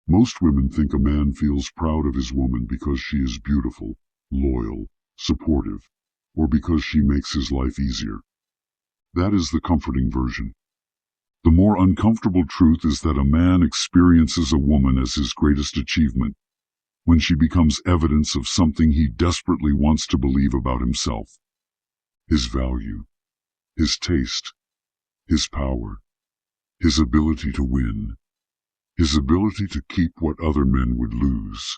Most women think a man feels proud of his woman because she is beautiful, loyal, supportive, or because she makes his life easier. That is the comforting version. The more uncomfortable truth is that a man experiences a woman as his greatest achievement when she becomes evidence of something he desperately wants to believe about himself. His value, his taste, his power, his ability to win, his ability to keep what other men would lose,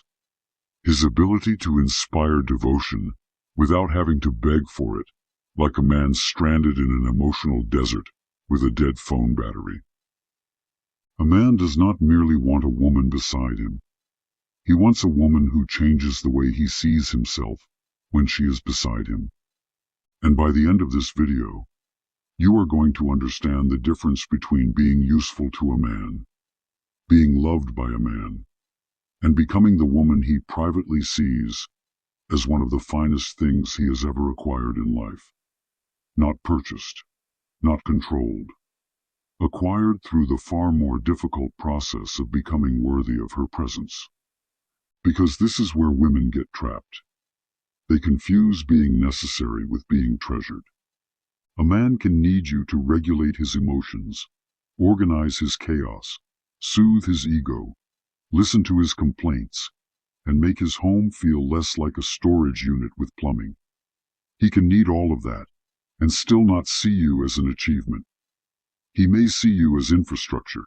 his ability to inspire devotion without having to beg for it, like a man stranded in an emotional desert with a dead phone battery. A man does not merely want a woman beside him. He wants a woman who changes the way he sees himself when she is beside him. And by the end of this video, you are going to understand the difference between being useful to a man, being loved by a man, and becoming the woman he privately sees as one of the finest things he has ever acquired in life. Not purchased, not controlled. Acquired through the far more difficult process of becoming worthy of her presence. Because this is where women get trapped. They confuse being necessary with being treasured. A man can need you to regulate his emotions, organize his chaos, soothe his ego, listen to his complaints, and make his home feel less like a storage unit with plumbing. He can need all of that and still not see you as an achievement. He may see you as infrastructure.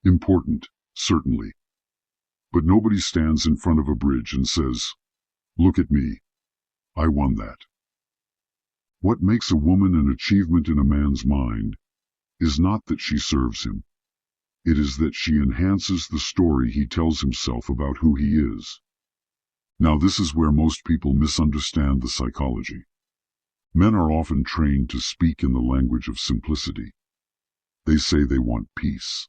Important, certainly. But nobody stands in front of a bridge and says, "Look at me. I won that." What makes a woman an achievement in a man's mind is not that she serves him. It is that she enhances the story he tells himself about who he is. Now this is where most people misunderstand the psychology. Men are often trained to speak in the language of simplicity. They say they want peace.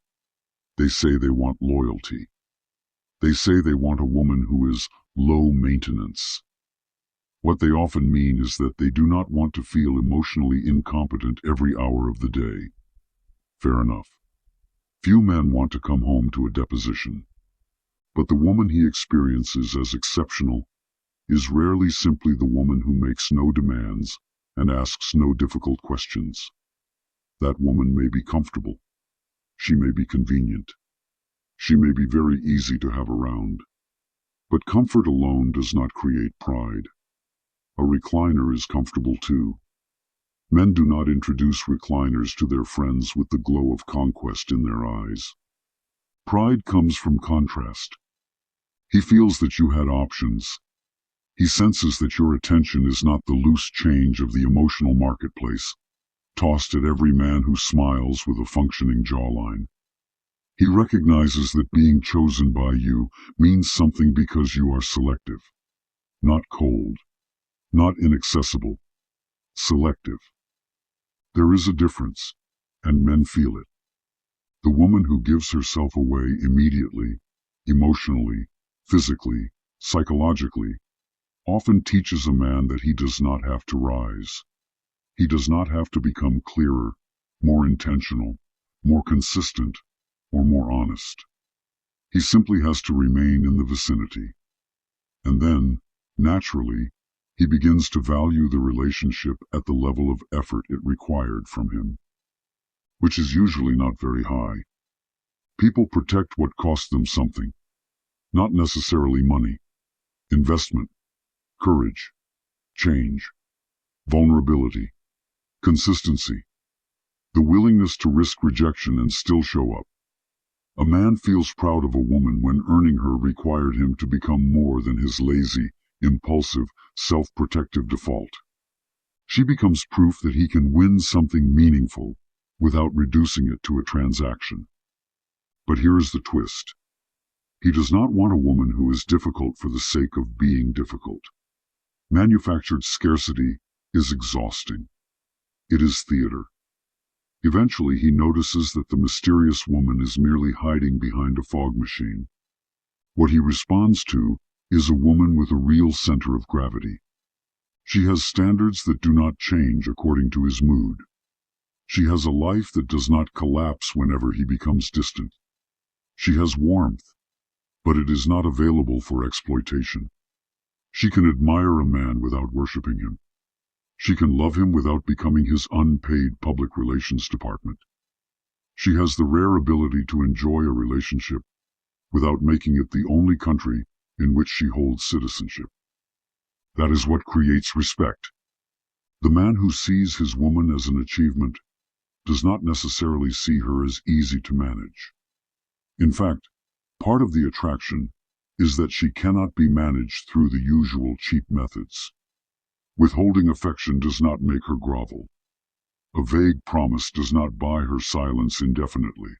They say they want loyalty. They say they want a woman who is low maintenance. What they often mean is that they do not want to feel emotionally incompetent every hour of the day. Fair enough. Few men want to come home to a deposition. But the woman he experiences as exceptional is rarely simply the woman who makes no demands and asks no difficult questions. That woman may be comfortable. She may be convenient. She may be very easy to have around. But comfort alone does not create pride. A recliner is comfortable too. Men do not introduce recliners to their friends with the glow of conquest in their eyes. Pride comes from contrast. He feels that you had options. He senses that your attention is not the loose change of the emotional marketplace, tossed at every man who smiles with a functioning jawline. He recognizes that being chosen by you means something because you are selective. Not cold. Not inaccessible. Selective. There is a difference, and men feel it. The woman who gives herself away immediately, emotionally, physically, psychologically, often teaches a man that he does not have to rise. He does not have to become clearer, more intentional, more consistent, or more honest. He simply has to remain in the vicinity. And then, naturally, he begins to value the relationship at the level of effort it required from him, which is usually not very high. People protect what costs them something, not necessarily money, investment, courage, change, vulnerability, consistency, the willingness to risk rejection and still show up. A man feels proud of a woman when earning her required him to become more than his lazy, impulsive, self-protective default. She becomes proof that he can win something meaningful without reducing it to a transaction. But here is the twist. He does not want a woman who is difficult for the sake of being difficult. Manufactured scarcity is exhausting. It is theater. Eventually he notices that the mysterious woman is merely hiding behind a fog machine. What he responds to is a woman with a real center of gravity. She has standards that do not change according to his mood. She has a life that does not collapse whenever he becomes distant. She has warmth, but it is not available for exploitation. She can admire a man without worshiping him. She can love him without becoming his unpaid public relations department. She has the rare ability to enjoy a relationship without making it the only country in which she holds citizenship. That is what creates respect. The man who sees his woman as an achievement does not necessarily see her as easy to manage. In fact, part of the attraction is that she cannot be managed through the usual cheap methods. Withholding affection does not make her grovel. A vague promise does not buy her silence indefinitely.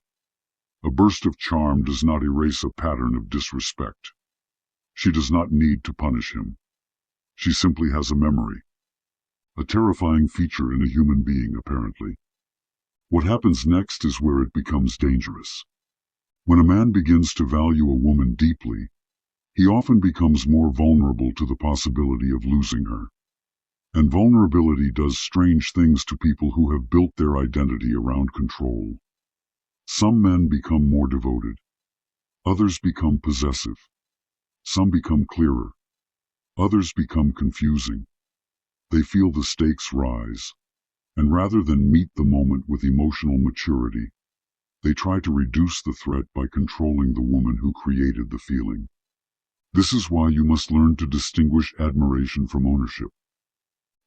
A burst of charm does not erase a pattern of disrespect. She does not need to punish him. She simply has a memory. A terrifying feature in a human being, apparently. What happens next is where it becomes dangerous. When a man begins to value a woman deeply, he often becomes more vulnerable to the possibility of losing her. And vulnerability does strange things to people who have built their identity around control. Some men become more devoted. Others become possessive. Some become clearer. Others become confusing. They feel the stakes rise, and rather than meet the moment with emotional maturity, they try to reduce the threat by controlling the woman who created the feeling. This is why you must learn to distinguish admiration from ownership.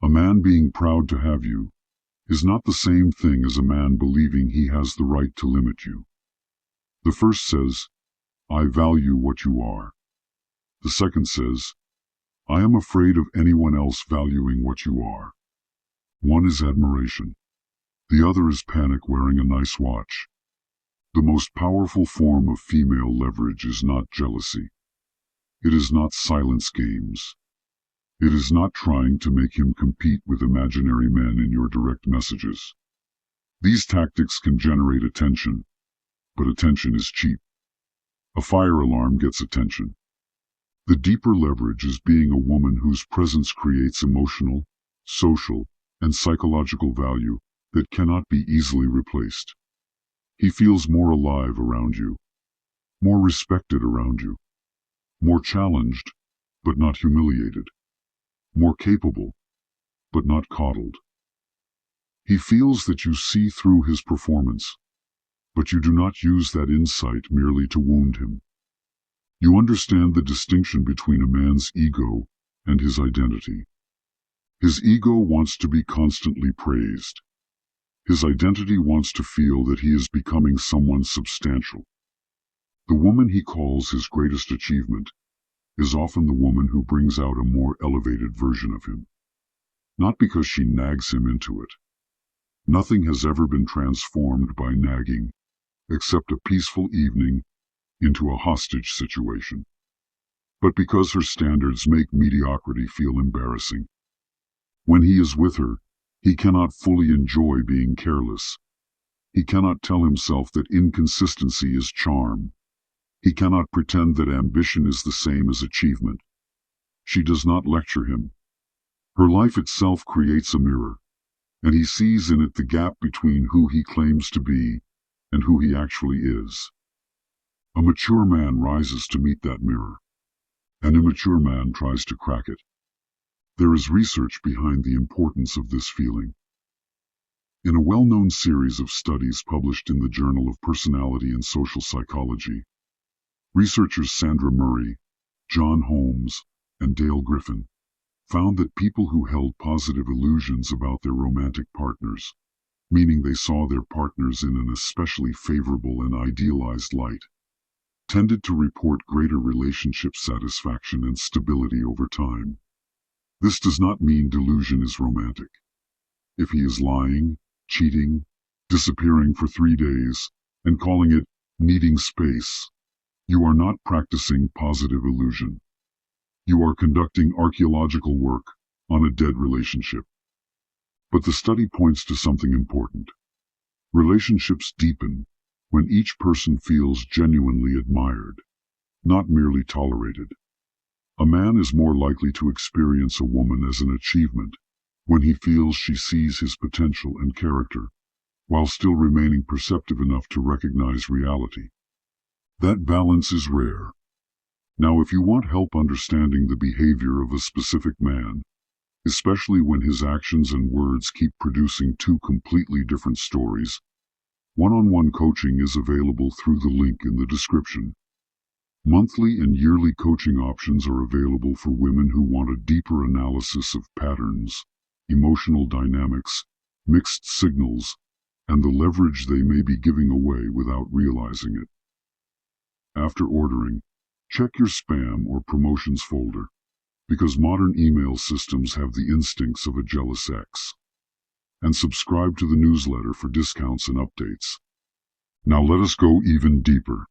A man being proud to have you is not the same thing as a man believing he has the right to limit you. The first says, "I value what you are." The second says, "I am afraid of anyone else valuing what you are." One is admiration. The other is panic wearing a nice watch. The most powerful form of female leverage is not jealousy. It is not silence games. It is not trying to make him compete with imaginary men in your direct messages. These tactics can generate attention, but attention is cheap. A fire alarm gets attention. The deeper leverage is being a woman whose presence creates emotional, social, and psychological value that cannot be easily replaced. He feels more alive around you, more respected around you, more challenged, but not humiliated, more capable, but not coddled. He feels that you see through his performance, but you do not use that insight merely to wound him. You understand the distinction between a man's ego and his identity. His ego wants to be constantly praised. His identity wants to feel that he is becoming someone substantial. The woman he calls his greatest achievement is often the woman who brings out a more elevated version of him. Not because she nags him into it. Nothing has ever been transformed by nagging, except a peaceful evening into a hostage situation. But because her standards make mediocrity feel embarrassing. When he is with her, he cannot fully enjoy being careless. He cannot tell himself that inconsistency is charm. He cannot pretend that ambition is the same as achievement. She does not lecture him. Her life itself creates a mirror, and he sees in it the gap between who he claims to be and who he actually is. A mature man rises to meet that mirror. An immature man tries to crack it. There is research behind the importance of this feeling. In a well-known series of studies published in the Journal of Personality and Social Psychology, researchers Sandra Murray, John Holmes, and Dale Griffin found that people who held positive illusions about their romantic partners, meaning they saw their partners in an especially favorable and idealized light, tended to report greater relationship satisfaction and stability over time. This does not mean delusion is romantic. If he is lying, cheating, disappearing for 3 days, and calling it needing space, you are not practicing positive illusion. You are conducting archaeological work on a dead relationship. But the study points to something important. Relationships deepen when each person feels genuinely admired, not merely tolerated. A man is more likely to experience a woman as an achievement when he feels she sees his potential and character, while still remaining perceptive enough to recognize reality. That balance is rare, Now, if you want help understanding the behavior of a specific man, especially when his actions and words keep producing two completely different stories, one-on-one coaching is available through the link in the description. Monthly and yearly coaching options are available for women who want a deeper analysis of patterns, emotional dynamics, mixed signals, and the leverage they may be giving away without realizing it. After ordering, check your spam or promotions folder, because modern email systems have the instincts of a jealous ex. And subscribe to the newsletter for discounts and updates. Now let us go even deeper.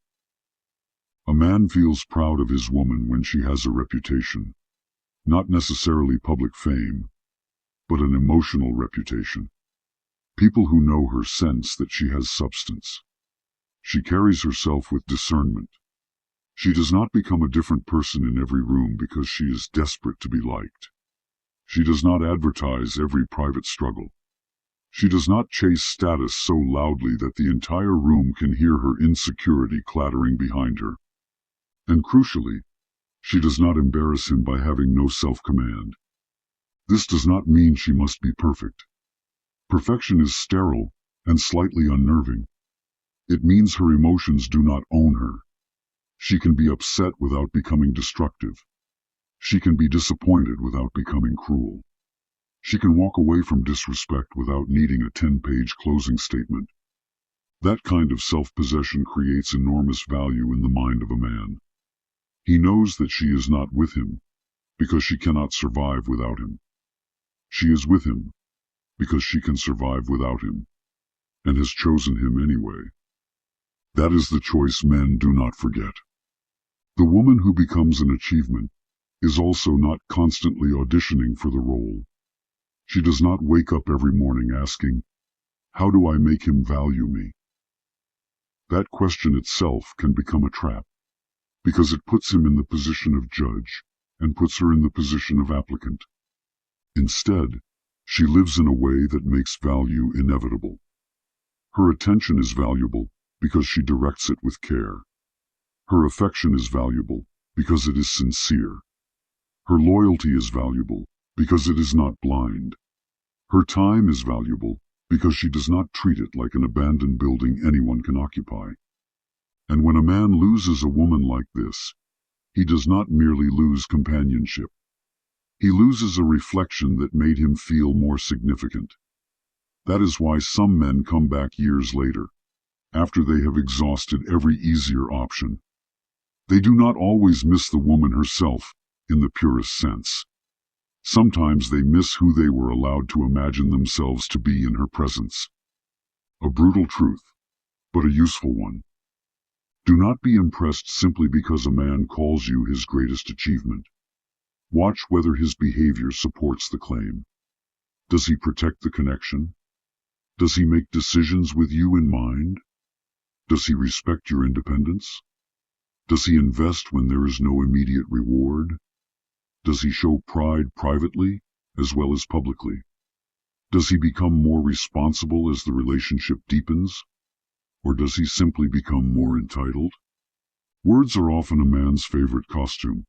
A man feels proud of his woman when she has a reputation, not necessarily public fame, but an emotional reputation. People who know her sense that she has substance. She carries herself with discernment. She does not become a different person in every room because she is desperate to be liked. She does not advertise every private struggle. She does not chase status so loudly that the entire room can hear her insecurity clattering behind her. And crucially, she does not embarrass him by having no self-command. This does not mean she must be perfect. Perfection is sterile and slightly unnerving. It means her emotions do not own her. She can be upset without becoming destructive. She can be disappointed without becoming cruel. She can walk away from disrespect without needing a 10-page closing statement. That kind of self-possession creates enormous value in the mind of a man. He knows that she is not with him because she cannot survive without him. She is with him because she can survive without him, and has chosen him anyway. That is the choice men do not forget. The woman who becomes an achievement is also not constantly auditioning for the role. She does not wake up every morning asking, "How do I make him value me?" That question itself can become a trap, because it puts him in the position of judge and puts her in the position of applicant. Instead, she lives in a way that makes value inevitable. Her attention is valuable because she directs it with care. Her affection is valuable because it is sincere. Her loyalty is valuable because it is not blind. Her time is valuable because she does not treat it like an abandoned building anyone can occupy. And when a man loses a woman like this, he does not merely lose companionship. He loses a reflection that made him feel more significant. That is why some men come back years later, after they have exhausted every easier option. They do not always miss the woman herself, in the purest sense. Sometimes they miss who they were allowed to imagine themselves to be in her presence. A brutal truth, but a useful one. Do not be impressed simply because a man calls you his greatest achievement. Watch whether his behavior supports the claim. Does he protect the connection? Does he make decisions with you in mind? Does he respect your independence? Does he invest when there is no immediate reward? Does he show pride privately as well as publicly? Does he become more responsible as the relationship deepens? Or does he simply become more entitled? Words are often a man's favorite costume.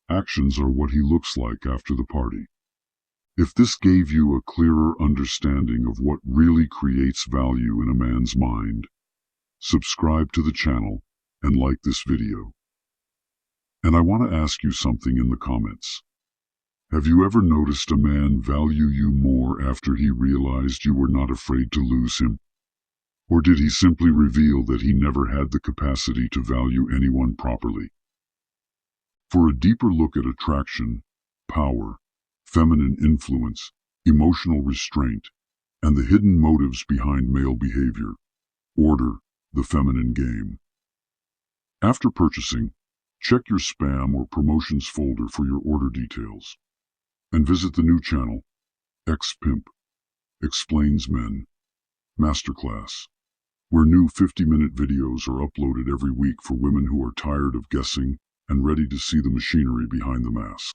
Actions are what he looks like after the party. If this gave you a clearer understanding of what really creates value in a man's mind, subscribe to the channel and like this video. And I want to ask you something in the comments. Have you ever noticed a man value you more after he realized you were not afraid to lose him? Or did he simply reveal that he never had the capacity to value anyone properly? For a deeper look at attraction, power, feminine influence, emotional restraint, and the hidden motives behind male behavior, order The Feminine Game. After purchasing, check your spam or promotions folder for your order details. And visit the new channel, X-Pimp Explains Men Masterclass, where new 50-minute videos are uploaded every week for women who are tired of guessing and ready to see the machinery behind the mask.